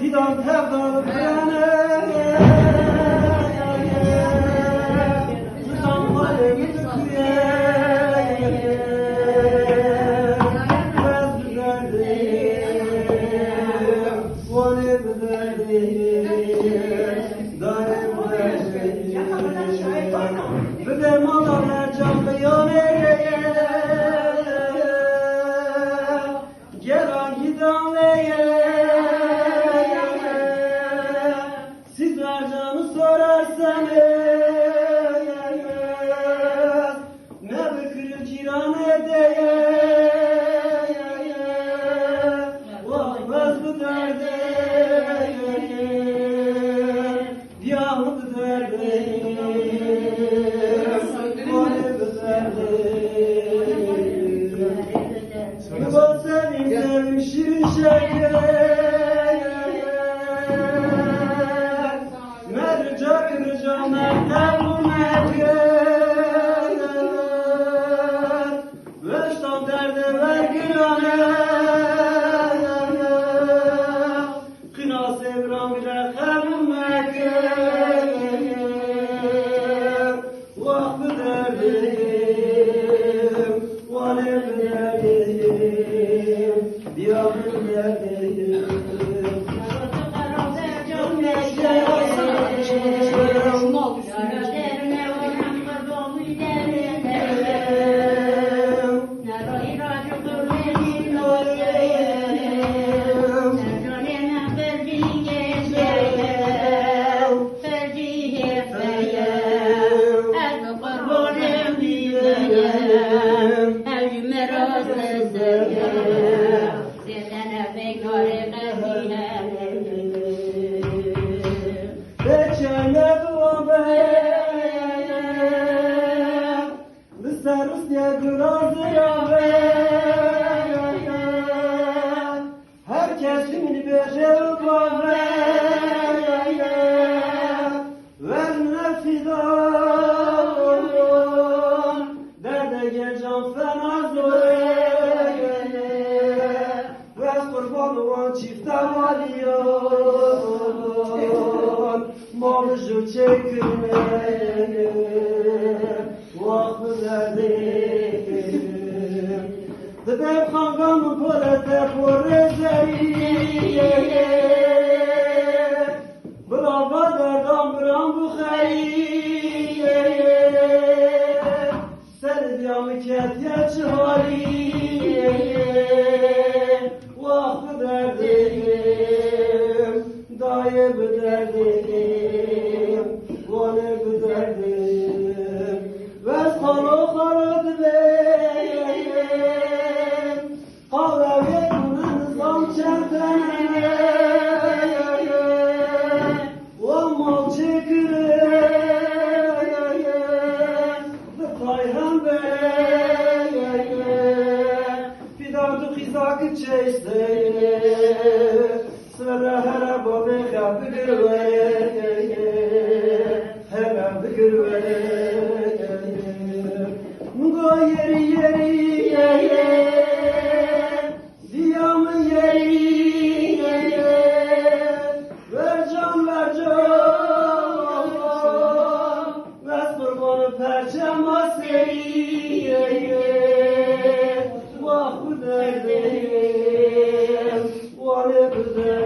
Fidan tevdalı frene Tutan kalemi tüküye Bez düzeldim Vali düzeldim Dare düzeldim Bidem adamlar canlı yaneye Gelen giden leye Sizler canı sorarsanız Ne bükülür ciran edeye Vahmez bu derde Diyahı bu derde Vali bu derde Yuva sevim sevim şirin şeker Merca kırca mertem bu meker Veştan derde ver gülane Kına sevran bile kebun meker Vah bu derdim Vali bu derdim Diyah bu derdim Herkes şimdi beşer kahve Verme fidan Derde gecem fena zor Ves kurban olan çifte valiyon Malıcı çekirme Vakfı derdim Dedem kangamı polete porezeriye Brava derdam bram bu kheriye Serdiyamı ketiye çihaliye Vakfı derdim Daye bu derdim Vali bu derdim Ves kalo kaladı Yeri yeri yeri Diyamı yeri yeri Ver can Ves kurbanı perçem aseri Vah bu derdim Vali bu derdim